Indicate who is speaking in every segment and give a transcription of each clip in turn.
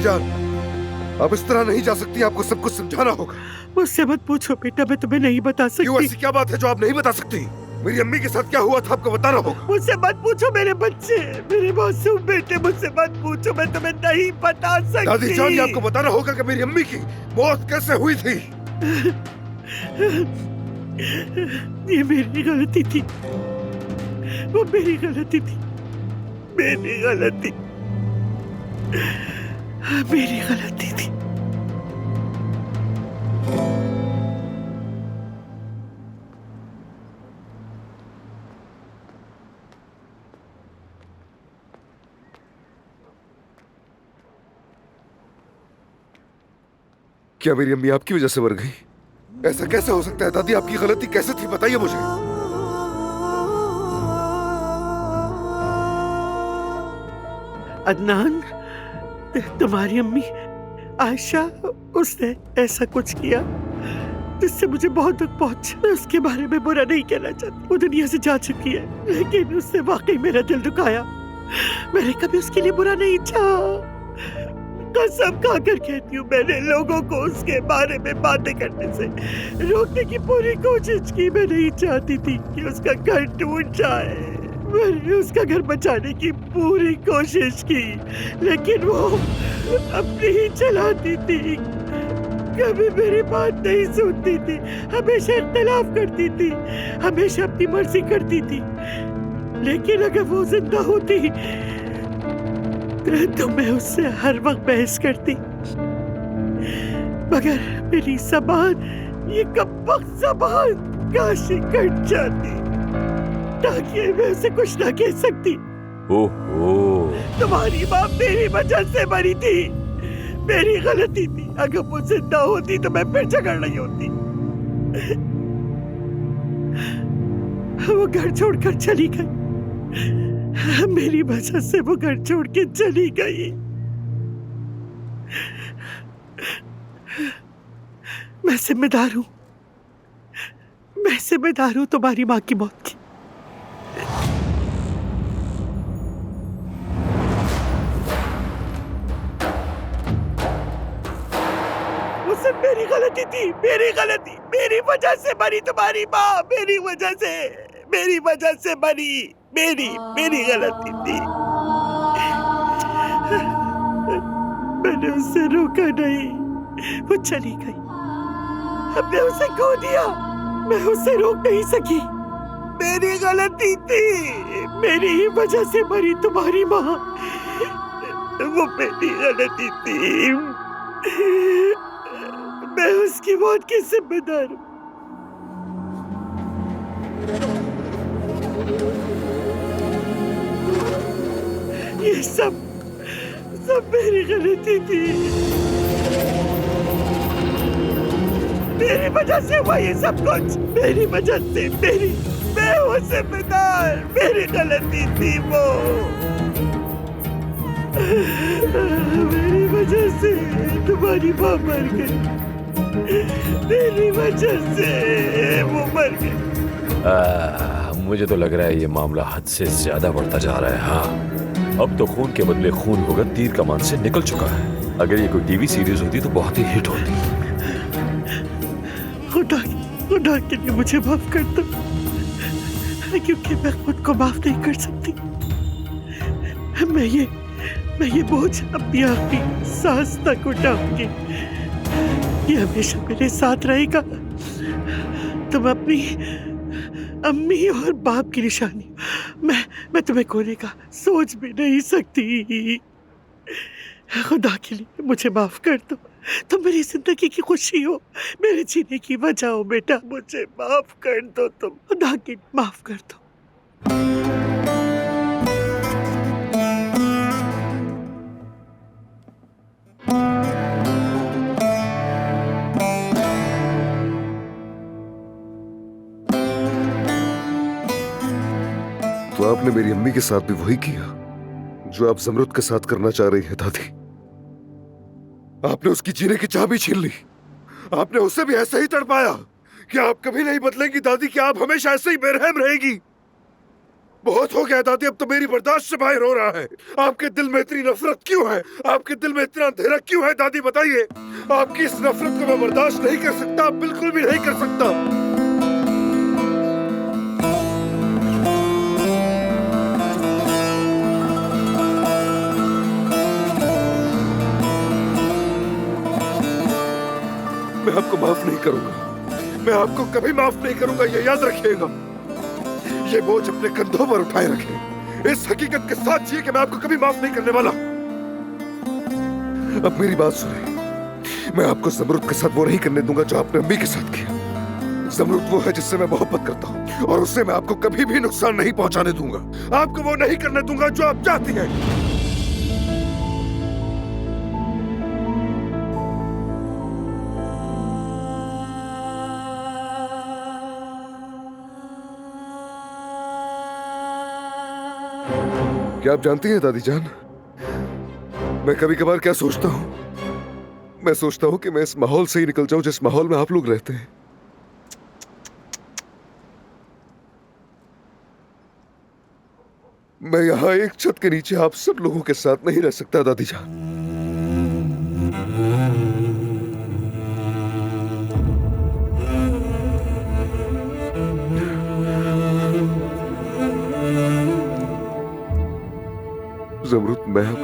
Speaker 1: जान, आप इस तरह नहीं जा सकती, आपको सब कुछ समझाना होगा।
Speaker 2: मुझसे मत पूछो बेटा, मैं तुम्हें नहीं बता
Speaker 1: क्यों,
Speaker 2: सकती।
Speaker 1: ऐसी क्या बात है जो आप नहीं बता सकती? मेरी अम्मी के साथ क्या हुआ था आपको बताना होगा।
Speaker 2: मुझसे मत पूछो मेरे बच्चे, मेरे मासूम बेटे, मुझसे मत पूछो, मैं तुम्हें नहीं बता सकती।
Speaker 1: दादी जान, ये आपको बताना होगा कि मेरी अम्मी की मौत कैसे हुई थी।
Speaker 2: ये मेरी गलती थी, वो मेरी गलती थी, मेरी गलती, मेरी गलती थी।
Speaker 1: क्या मेरी अम्मी आपकी वजह से मर गई? ऐसा कैसे हो सकता है दादी? आपकी गलती कैसे थी, बताइए मुझे।
Speaker 2: अदनान, तुम्हारी अम्मी आयशा, उसने ऐसा कुछ किया जिससे मुझे बहुत दुख पहुंचा। मैं उसके बारे में बुरा नहीं कहना चाहती, वो दुनिया से जा चुकी है, लेकिन उसने वाकई मेरा दिल दुखाया। मैंने कभी उसके लिए बुरा नहीं चाहा। कसम खाकर कहती हूँ, मैंने लोगों को उसके बारे में बातें करने से रोकने की पूरी कोशिश की। मैं नहीं चाहती थी कि उसका घर टूट जाए, मैंने उसका घर बचाने की पूरी कोशिश की, लेकिन वो अपनी ही चलाती थी, कभी मेरी बात नहीं सुनती थी, हमेशा इख्तिलाफ करती थी, हमेशा अपनी मर्जी करती थी। लेकिन अगर वो जिंदा होती तो मैं उससे हर वक्त बहस करती, मगर मेरी ज़बान, ये कमबख्त ज़बान काशी कट जाती ताकि मैं उसे कुछ ना कह सकती।
Speaker 3: ओहो,
Speaker 2: तुम्हारी माँ मेरी वजह से मरी थी, मेरी गलती थी। अगर वो जिंदा होती तो मैं फिर झगड़ रही होती। वो घर छोड़कर चली गई, मेरी वजह से वो घर छोड़ के चली गई। मैं जिम्मेदार हूं, मैं जिम्मेदार हूं तुम्हारी माँ की मौत की। वो सब मेरी गलती थी, मेरी गलती, मेरी वजह से मरी तुम्हारी माँ, मेरी वजह से, मेरी वजह से मरी, मेरी गलती थी। मैंने उससे रोका नहीं, वो चली गई, हमने उसे खो दिया, मैं उसे रोक नहीं सकी, मेरी गलती थी, मेरी ही वजह से मरी तुम्हारी माँ, वो मेरी गलती थी, मैं उसकी मौत की जिम्मेदार हूँ। ये सब मेरी गलती थी, मेरी वजह से हुआ ये सब कुछ, मेरी वजह से, मैं हूँ जिम्मेदार, मेरी गलती थी वो, मेरी वजह से तुम्हारी माँ मर गई, मेरी वजह से वो मर गई।
Speaker 3: मुझे तो लग रहा है ये मामला हद से ज्यादा बढ़ता जा रहा है। हाँ, अब तो खून के बदले खून होगा तीर कमान से निकल चुका है। अगर ये कोई टीवी सीरीज होती तो बहुत ही हिट होती।
Speaker 2: खुदा के लिए मुझे माफ कर दो, क्योंकि मैं खुद को माफ नहीं कर सकती। मैं ये बोझ अपनी आखिरी सांस तक उठाऊंगी, ये हमेशा मेरे साथ रहेगा। तुम अपनी अम्मी और बाप की निशानी, मैं तुम्हें खोने का सोच भी नहीं सकती। खुदा के लिए मुझे माफ कर दो, तुम मेरी जिंदगी की खुशी हो, मेरे जीने की वजह हो बेटा, मुझे माफ कर दो, तुम खुदा के लिए माफ कर दो।
Speaker 1: तो आपने मेरी अम्मी के साथ भी वही किया जो आप ज़मरुद के साथ करना चाह रही है दादी। आपने उसकी जीने की चाह भी छीन ली, आपने उसे भी ऐसे ही तड़पाया। क्या आप कभी नहीं बदलेंगी दादी? क्या आप हमेशा ऐसे ही बेरहम रहेगी? बहुत हो गया दादी, अब तो मेरी बर्दाश्त से बाहर हो रहा है। आपके दिल में इतनी नफरत क्यों है? आपके दिल में इतना अंधेरा क्यों है दादी, बताइए। आपकी इस नफरत को मैं बर्दाश्त नहीं कर सकता, बिल्कुल भी नहीं कर सकता। मैं आपको माफ नहीं करूंगा, मैं आपको कभी माफ नहीं करूंगा, ये याद रखिएगा। ये बोझ अपने कंधों पर उठाए रखें, इस हकीकत के साथ जिए कि मैं आपको कभी माफ नहीं करने वाला। अब मेरी बात सुने, मैं आपको ज़मरूद के साथ वो नहीं करने दूंगा जो आपने अम्मी के साथ किया। ज़मरूद वो है जिससे मैं मोहब्बत करता हूँ, और उससे मैं आपको कभी भी नुकसान नहीं पहुंचाने दूंगा। आपको वो नहीं करने दूंगा जो आप चाहती हैं। क्या आप जानती हैं दादी जान, मैं कभी कभार क्या सोचता हूं? मैं सोचता हूं कि मैं इस माहौल से ही निकल जाऊं जिस माहौल में आप लोग रहते हैं। मैं यहां एक छत के नीचे आप सब लोगों के साथ नहीं रह सकता दादी जान। ज़मरूद, मैं अब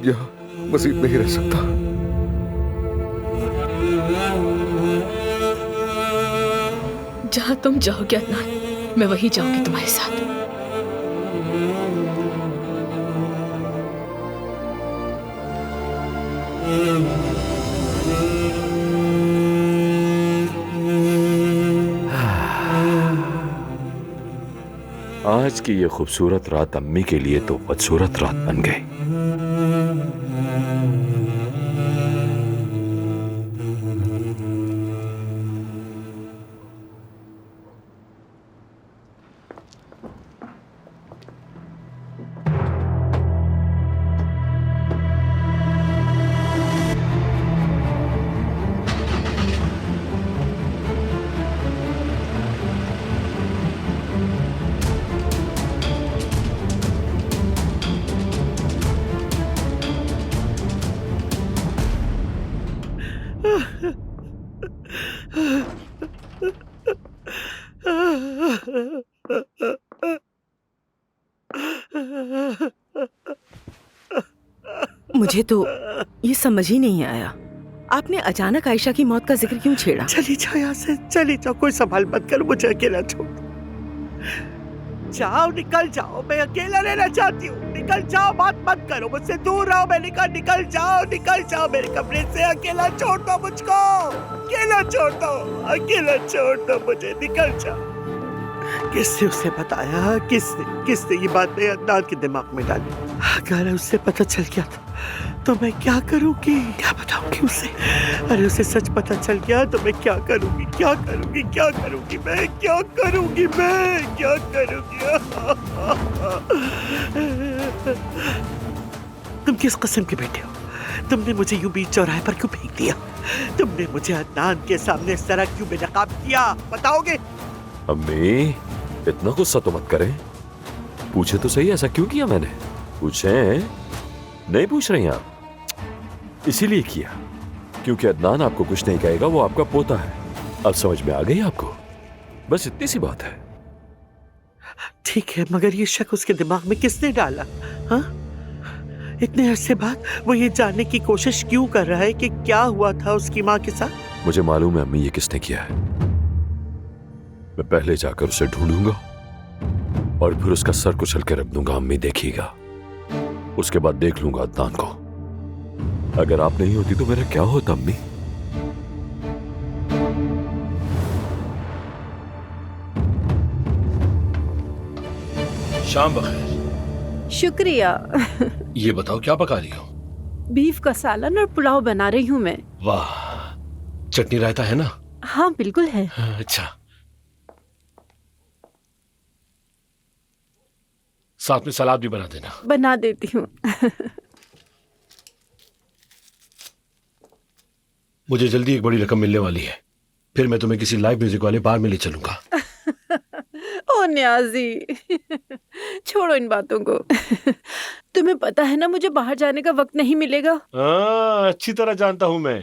Speaker 1: यहाँ मज़ीद नहीं रह सकता।
Speaker 4: जहाँ तुम जाओगे अदनान, मैं वहीं जाऊंगी तुम्हारे साथ।
Speaker 3: आज की ये खूबसूरत रात अम्मी के लिए तो बदसूरत रात बन गई।
Speaker 5: मुझे तो ये समझ ही नहीं आया, आपने अचानक आयशा की मौत का जिक्र क्यों छेड़ा?
Speaker 2: चली जाओ यहाँ से, चली जाओ, कोई सवाल मत करो, मुझे अकेला छोड़ दो। जाओ, निकल जाओ, मैं अकेला रहना चाहती हूँ। निकल जाओ, बात मत करो मुझसे, दूर रहो। मैं निकल जाओ मेरे कमरे से। अकेला छोड़ दो मुझको, अकेला छोड़ दो, अकेला छोड़ दो मुझे, निकल जाओ। किसने उसे बताया? किसने ये बात मेरे अदनान के दिमाग में डाली? अगर उसे पता चल गया तो मैं क्या करूंगी? क्या बताऊंगी उसे? अरे उसे सच पता चल गया तो मैं क्या करूंगी? तुम किस किस्म के बेटे हो? तुमने मुझे यूं बीच चौराहे पर क्यों फेंक दिया? तुमने मुझे अदनान के सामने इस तरह क्यों बेनकाब किया? बताओगे?
Speaker 3: अम्मी, इतना गुस्सा तो मत करें। पूछे तो सही, ऐसा क्यों किया मैंने? पूछें? नहीं पूछ रही आप? इसीलिए किया क्योंकि अदनान आपको कुछ नहीं कहेगा, वो आपका पोता है। अब समझ में आ गई आपको? बस इतनी सी बात है।
Speaker 2: ठीक है, मगर ये शक उसके दिमाग में किसने डाला? हाँ, इतने अरसे बाद वो ये जानने की कोशिश क्यों कर रहा है कि क्या हुआ था उसकी माँ के साथ?
Speaker 3: मुझे मालूम है अम्मी ये किसने किया है। मैं पहले जाकर उसे ढूंढूंगा और फिर उसका सर कुचल के रख दूंगा। अम्मी देखिएगा, उसके बाद देख लूंगा अदनान को। अगर आप नहीं होती तो मेरा क्या होता अम्मी?
Speaker 6: शाम बखैर।
Speaker 7: शुक्रिया।
Speaker 6: ये बताओ क्या पका रही हो?
Speaker 7: बीफ का सालन और पुलाव बना रही हूँ मैं।
Speaker 6: वाह, चटनी रायता है ना?
Speaker 7: हाँ बिल्कुल है।
Speaker 6: अच्छा, साथ में सलाद भी बना देना।
Speaker 7: बना देती हूँ।
Speaker 6: मुझे जल्दी एक बड़ी रकम मिलने वाली है, फिर मैं तुम्हें किसी लाइव म्यूजिक वाले बार में ले चलूंगा।
Speaker 7: ओ न्याजी छोड़ो इन बातों को। तुम्हें पता है ना मुझे बाहर जाने का वक्त नहीं मिलेगा।
Speaker 6: अच्छी तरह जानता हूं मैं।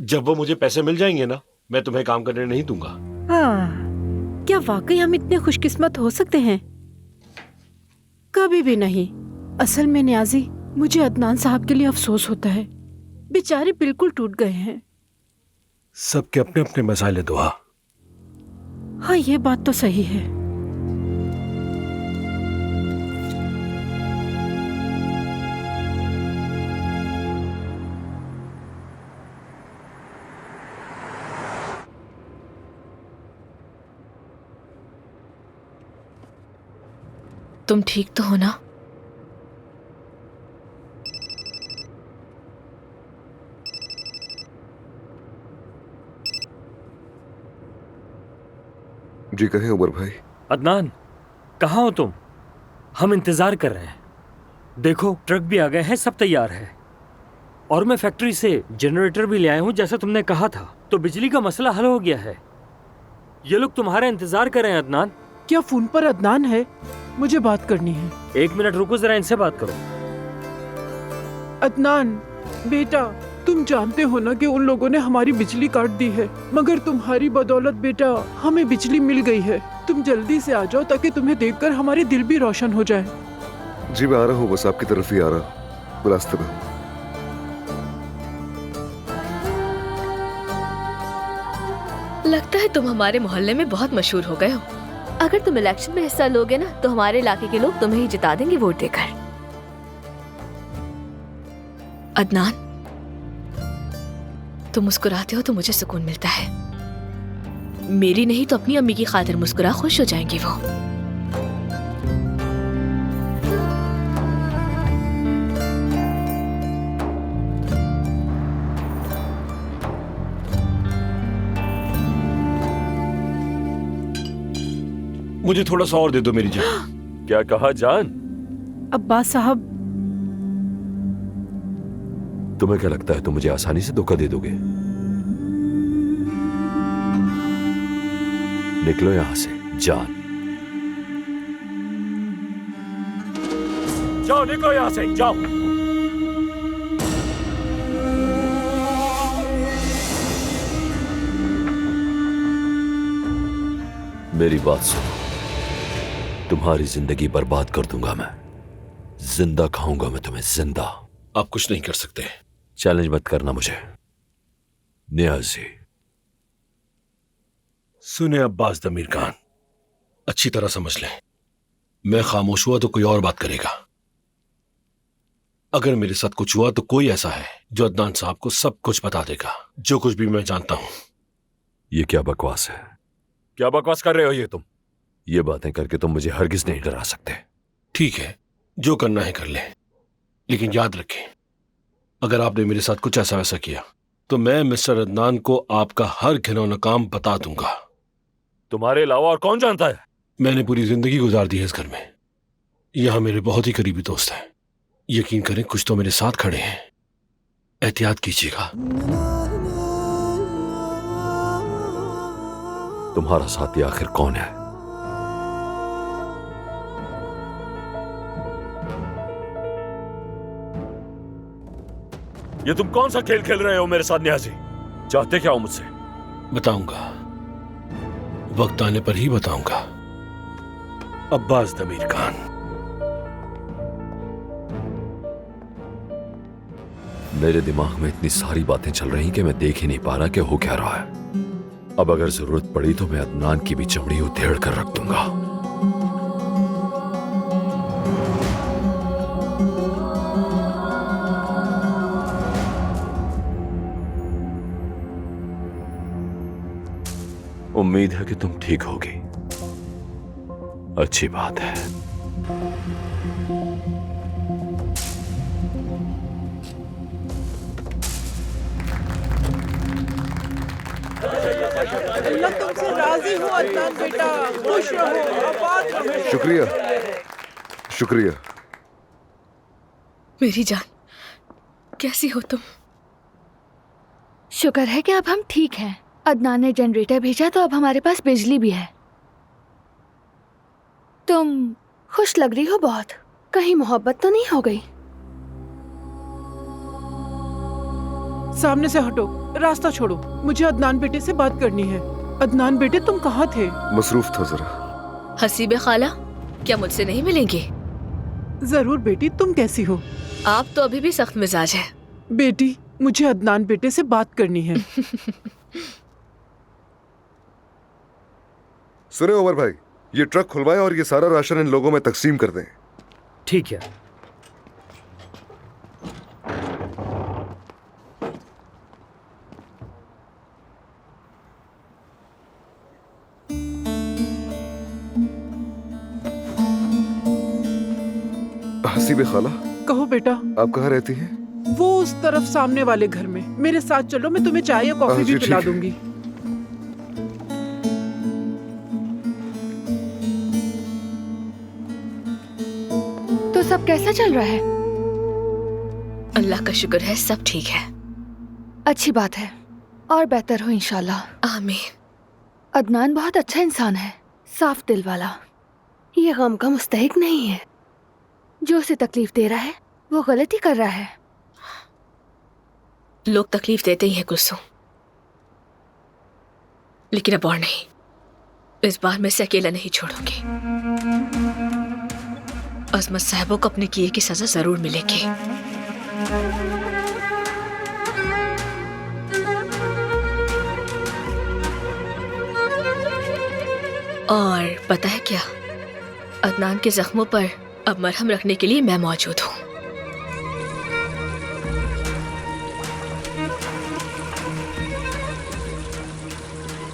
Speaker 6: जब वो मुझे पैसे मिल जाएंगे ना, मैं तुम्हें काम करने नहीं दूंगा।
Speaker 7: हाँ, क्या वाकई हम इतने खुशकिस्मत हो सकते हैं? कभी भी नहीं। असल में न्याजी, मुझे अदनान साहब के लिए अफसोस होता है। बेचारे बिल्कुल टूट गए हैं।
Speaker 6: सबके अपने अपने मसाइले दुआ।
Speaker 7: हाँ, ये बात तो सही है।
Speaker 4: तुम ठीक तो हो ना?
Speaker 1: जी कहें उमर भाई।
Speaker 8: अदनान, कहाँ हो तुम? हम इंतजार कर रहे हैं। देखो ट्रक भी आ गए हैं, सब तैयार है। और मैं फैक्ट्री से जनरेटर भी ले आया हूँ जैसा तुमने कहा था। तो बिजली का मसला हल हो गया है। ये लोग तुम्हारा इंतजार कर रहे हैं अदनान।
Speaker 2: क्या फोन पर अदनान है? मुझे बात करनी है।
Speaker 8: 1 मिनट रुको, जरा इनसे बात करो।
Speaker 2: अदनान बेटा, तुम जानते हो ना कि उन लोगों ने हमारी बिजली काट दी है, मगर तुम्हारी बदौलत बेटा हमें बिजली मिल गई है। तुम जल्दी से आ जाओ ताकि तुम्हें देखकर हमारे दिल भी रोशन हो जाए।
Speaker 1: जी मैं आ रहा हूँ, बस आपकी तरफ ही आ रहा, रास्ते में।
Speaker 4: लगता है तुम हमारे मोहल्ले में बहुत मशहूर हो गए हो।
Speaker 9: अगर तुम इलेक्शन में हिस्सा लोगे ना तो हमारे इलाके के लोग तुम्हें ही जिता देंगे वोट देकर।
Speaker 4: अदनान, तुम मुस्कुराते हो तो मुझे सुकून मिलता है। मेरी नहीं तो अपनी अम्मी की खातिर मुस्कुरा, खुश हो जाएंगी वो।
Speaker 6: मुझे थोड़ा सा और दे दो मेरी जान।
Speaker 3: क्या कहा जान?
Speaker 7: अब्बास साहब,
Speaker 3: तुम्हें क्या लगता है तुम मुझे आसानी से धोखा दे दोगे? निकलो यहां से जान। जाओ, निकलो यहां से, जाओ। मेरी बात सुनो, तुम्हारी जिंदगी बर्बाद कर दूंगा मैं। जिंदा खाऊंगा मैं तुम्हें, जिंदा।
Speaker 6: आप कुछ नहीं कर सकते।
Speaker 3: चैलेंज मत करना मुझे नियाजी।
Speaker 6: सुने अब्बास दमीर खान, अच्छी तरह समझ लें, मैं खामोश हुआ तो कोई और बात करेगा। अगर मेरे साथ कुछ हुआ तो कोई ऐसा है जो अदनान साहब को सब कुछ बता देगा, जो कुछ भी मैं जानता हूं।
Speaker 3: ये क्या बकवास है? क्या बकवास कर रहे हो ये तुम? ये बातें करके तुम मुझे हरगिज नहीं डरा सकते।
Speaker 6: ठीक है, जो करना है कर ले, लेकिन याद रखें, अगर आपने मेरे साथ कुछ ऐसा वैसा किया तो मैं मिस्टर अदनान को आपका हर घिनौना काम बता दूंगा।
Speaker 3: तुम्हारे अलावा और कौन जानता है?
Speaker 6: मैंने पूरी जिंदगी गुजार दी है इस घर में। यहां मेरे बहुत ही करीबी दोस्त हैं। यकीन करें, कुछ तो मेरे साथ खड़े हैं। एहतियात कीजिएगा।
Speaker 3: तुम्हारा साथी आखिर कौन है? ये तुम कौन सा खेल खेल रहे हो मेरे साथ नियाजी? चाहते क्या हो मुझसे?
Speaker 6: बताऊंगा, वक्त आने पर ही बताऊंगा। अब्बास दमीर खान।
Speaker 3: मेरे दिमाग में इतनी सारी बातें चल रही कि मैं देख ही नहीं पा रहा कि हो क्या रहा है। अब अगर जरूरत पड़ी तो मैं अदनान की भी चमड़ी उधेड़ कर रख दूंगा। उम्मीद है कि तुम ठीक होगी। अच्छी बात है।
Speaker 2: अल्लाह तुमसे राजी हो अदनान बेटा, खुश रहो, आबाद रहो।
Speaker 1: शुक्रिया, शुक्रिया।
Speaker 4: मेरी जान, कैसी हो तुम?
Speaker 9: शुक्र है कि अब हम ठीक हैं। अदनान ने जनरेटर भेजा तो अब हमारे पास बिजली भी है। तुम खुश लग रही हो बहुत। कहीं मोहब्बत तो नहीं हो गई?
Speaker 7: सामने से हटो, रास्ता छोड़ो, मुझे अदनान बेटे से बात करनी है। अदनान बेटे तुम कहाँ थे?
Speaker 1: मसरूफ था जरा।
Speaker 4: हसीबे खाला, क्या मुझसे नहीं मिलेंगे?
Speaker 7: जरूर बेटी, तुम कैसी हो?
Speaker 4: आप तो अभी भी सख्त मिजाज है।
Speaker 7: बेटी, मुझे अदनान बेटे से बात करनी है।
Speaker 1: सुने उमर भाई, ये ट्रक खुलवाएं और ये सारा राशन इन लोगों में तकसीम कर दें।
Speaker 8: ठीक है।
Speaker 1: हसीबे खाला,
Speaker 7: कहो बेटा।
Speaker 1: आप कहाँ रहती हैं?
Speaker 7: वो उस तरफ सामने वाले घर में। मेरे साथ चलो, मैं तुम्हें चाय या कॉफी
Speaker 1: जी,
Speaker 7: भी पिला
Speaker 1: ठीक है।
Speaker 7: दूंगी।
Speaker 9: तो सब कैसा चल रहा है?
Speaker 4: अल्लाह का शुक्र है, सब ठीक है।
Speaker 9: अच्छी बात है, और बेहतर हो इंशाल्लाह।
Speaker 4: आमीन।
Speaker 9: अदनान बहुत अच्छा इंसान है, साफ दिल वाला। ये गम का मुस्तहिक नहीं है। जो उसे तकलीफ दे रहा है वो गलती कर रहा है।
Speaker 4: लोग तकलीफ देते ही हैं कुलसुम, लेकिन अब और नहीं। इस बार मैं इसे अकेला नहीं छोड़ूंगी। अजमत साहबों को अपने किए की सजा जरूर मिलेगी। और पता है क्या, अदनान के जख्मों पर अब मरहम रखने के लिए मैं मौजूद हूँ।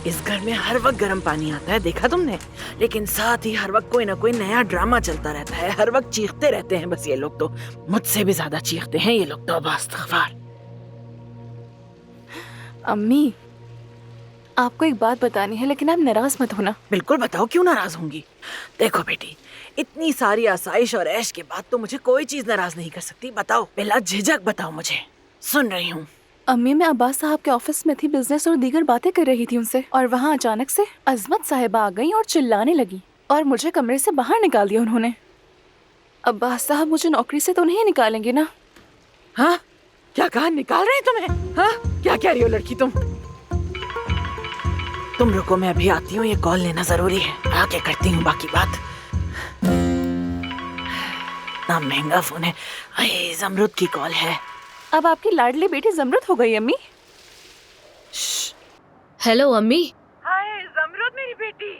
Speaker 5: इस घर में हर वक्त गर्म पानी आता है, देखा तुमने? लेकिन साथ ही हर वक्त कोई ना कोई नया ड्रामा चलता रहता है। हर वक्त चीखते रहते हैं बस ये लोग तो। मुझसे भी ज्यादा चीखते हैं ये लोग तो। अस्तगफार।
Speaker 10: अम्मी, आपको एक बात बतानी है, लेकिन आप नाराज मत होना।
Speaker 5: बिल्कुल बताओ, क्यों नाराज होंगी? देखो बेटी, इतनी सारी आसाइश और ऐश के बाद तो मुझे कोई चीज नाराज नहीं कर सकती। बताओ, बिला झिझक बताओ मुझे, सुन रही हूँ।
Speaker 10: अम्मी, मैं अब्बास साहब के ऑफिस में थी, बिजनेस और दीगर बातें कर रही थी उनसे, और वहाँ अचानक से अजमत साहिबा आ गई और चिल्लाने लगी और मुझे कमरे से बाहर निकाल दिया उन्होंने। अब्बास साहब मुझे नौकरी से तो नहीं निकालेंगे ना?
Speaker 5: हाँ, क्या कहा? निकाल रहे तुम्हें? हाँ, क्या कह रही हो लड़की तुम रुको, मैं अभी आती हूँ। ये कॉल लेना जरूरी है, आके करती हूँ बाकी बात। ना महंगा फोन है। अरे जमरुद की कॉल है।
Speaker 10: अब आपकी लाडली बेटी जमरुद हो गई अम्मी।
Speaker 4: हेलो अम्मी।
Speaker 5: हाय जमरुद मेरी बेटी,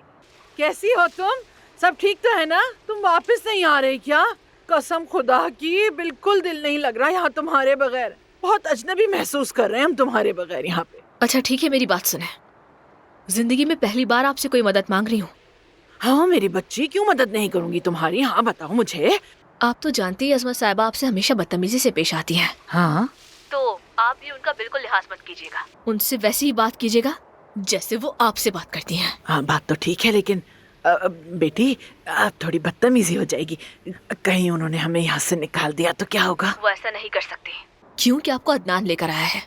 Speaker 5: कैसी हो तुम? सब ठीक तो है ना? तुम वापस नहीं आ रही क्या? कसम खुदा की बिल्कुल दिल नहीं लग रहा यहाँ तुम्हारे बगैर। बहुत अजनबी महसूस कर रहे हैं हम तुम्हारे बगैर यहाँ पे।
Speaker 4: अच्छा ठीक है, मेरी बात सुने। जिंदगी में पहली बार आपसे कोई मदद मांग रही हूँ।
Speaker 5: हाँ मेरी बच्ची, क्यों मदद नहीं करूँगी तुम्हारी? हाँ बताओ मुझे।
Speaker 4: आप तो जानती हैं अजमत साहिबा आपसे हमेशा बदतमीजी से पेश आती हैं।
Speaker 5: हाँ,
Speaker 4: तो आप भी उनका बिल्कुल लिहाज मत कीजिएगा। उनसे वैसी ही बात कीजिएगा जैसे वो आपसे बात करती हैं।
Speaker 5: हाँ बात तो ठीक है, लेकिन बेटी थोड़ी बदतमीजी हो जाएगी। कहीं उन्होंने हमें यहाँ से निकाल दिया तो क्या होगा?
Speaker 4: वो ऐसा नहीं कर सकती, क्योंकि आपको अदनान लेकर आया है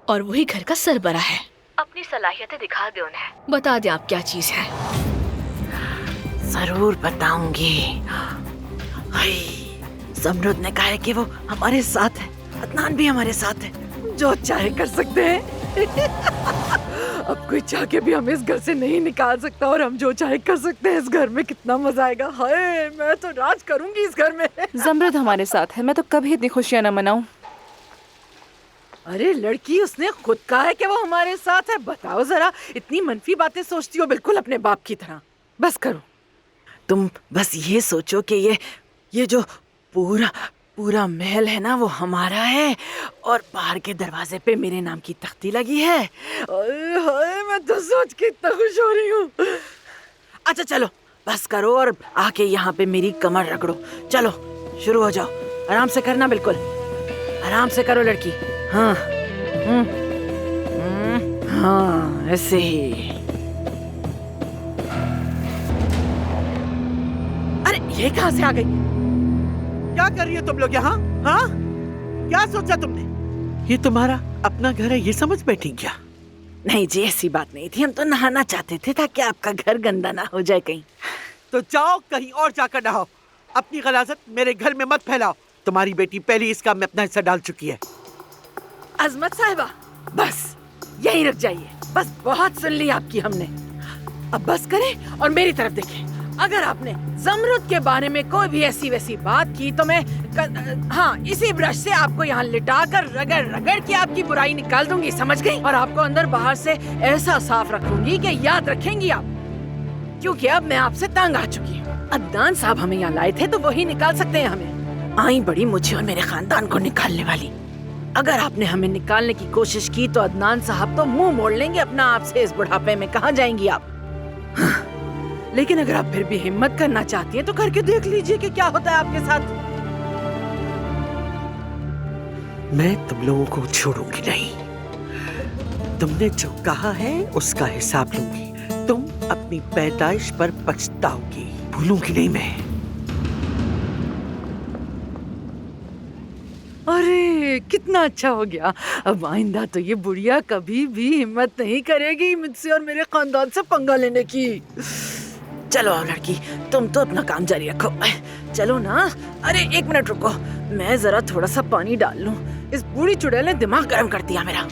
Speaker 4: और वही घर का सरबरा है। अपनी सलाहियतें दिखा दे उन्हें, बता दें आप क्या चीज है।
Speaker 5: जरूर बताऊंगी। जमरुद ने कहा है कि वो हमारे साथ है, अदनान भी हमारे साथ है, जो चाहे कर सकते हैं। अब कोई चाह के भी हमें इस घर से नहीं निकाल सकता, और हम जो चाहे कर सकते हैं इस घर में। कितना मजा आएगा। हाय, मैं तो राज करूंगी इस घर में।
Speaker 10: जमरुद हमारे साथ है, मैं तो कभी इतनी खुशियां न मनाऊं।
Speaker 5: अरे लड़की, उसने खुद कहा है कि वो हमारे साथ है। बताओ जरा, इतनी मनफी बातें सोचती हो बिल्कुल अपने बाप की तरह। बस करो, तुम बस ये सोचो कि ये जो पूरा महल है ना, वो हमारा है, और बाहर के दरवाजे पे मेरे नाम की तख्ती लगी है। हाय, मैं तो सोच के इतना खुश हो रही हूँ। अच्छा चलो बस करो और आके यहाँ पे मेरी कमर रगड़ो। चलो शुरू हो जाओ, आराम से करना, बिल्कुल आराम से करो लड़की। हाँ हाँ, ऐसे ही। अरे ये कहाँ से आ गई?
Speaker 2: क्या कर रही हो तुम लोग यहाँ? हाँ, क्या सोचा तुमने? ये तुम्हारा अपना घर है, ये समझ बैठी क्या?
Speaker 5: नहीं जी, ऐसी बात नहीं थी। हम तो नहाना चाहते थे ताकि आपका घर गंदा ना हो जाए कहीं।
Speaker 2: तो जाओ कहीं और जाकर नहाओ। अपनी गलाजत मेरे घर में मत फैलाओ। तुम्हारी बेटी पहले इस काम में अपना हिस्सा डाल चुकी है।
Speaker 5: अजमत साहिबा, बस यहीं रुक जाइए। बस बहुत सुन ली आपकी हमने। अब बस करें और मेरी तरफ देखें। अगर आपने ज़मरुद के बारे में कोई भी ऐसी वैसी बात की तो मैं हाँ, इसी ब्रश से आपको यहाँ लिटाकर रगड़ रगड़ के आपकी बुराई निकाल दूंगी, समझ गई? और आपको अंदर बाहर से ऐसा साफ रखूंगी कि याद रखेंगी आप, क्योंकि अब मैं आपसे तंग आ चुकी हूँ। अदनान साहब हमें यहाँ लाए थे तो वही निकाल सकते हैं हमें। आई बड़ी मुझे और मेरे खानदान को निकालने वाली। अगर आपने हमें निकालने की कोशिश की तो अदनान साहब तो मुंह मोड़ लेंगे अपना आपसे। इस बुढ़ापे में कहाँ जाएंगी आप? हाँ, लेकिन अगर आप फिर भी हिम्मत करना चाहती हैं तो करके देख लीजिए कि क्या होता है आपके साथ।
Speaker 2: मैं तुम लोगों को छोड़ूंगी नहीं। तुमने जो कहा है उसका हिसाब लूंगी। तुम अपनी पैदाइश पर पछताओगी, भूलूंगी नहीं मैं।
Speaker 5: अरे कितना अच्छा हो गया। अब आइंदा तो ये बुढ़िया कभी भी हिम्मत नहीं करेगी मुझसे और मेरे खानदान से पंगा लेने की। चलो आओ लड़की, तुम तो अपना काम जारी रखो। चलो ना। अरे 1 मिनट रुको, मैं जरा थोड़ा सा पानी डाल लूं। इस बूढ़ी चुड़ैल ने दिमाग गर्म कर दिया मेरा।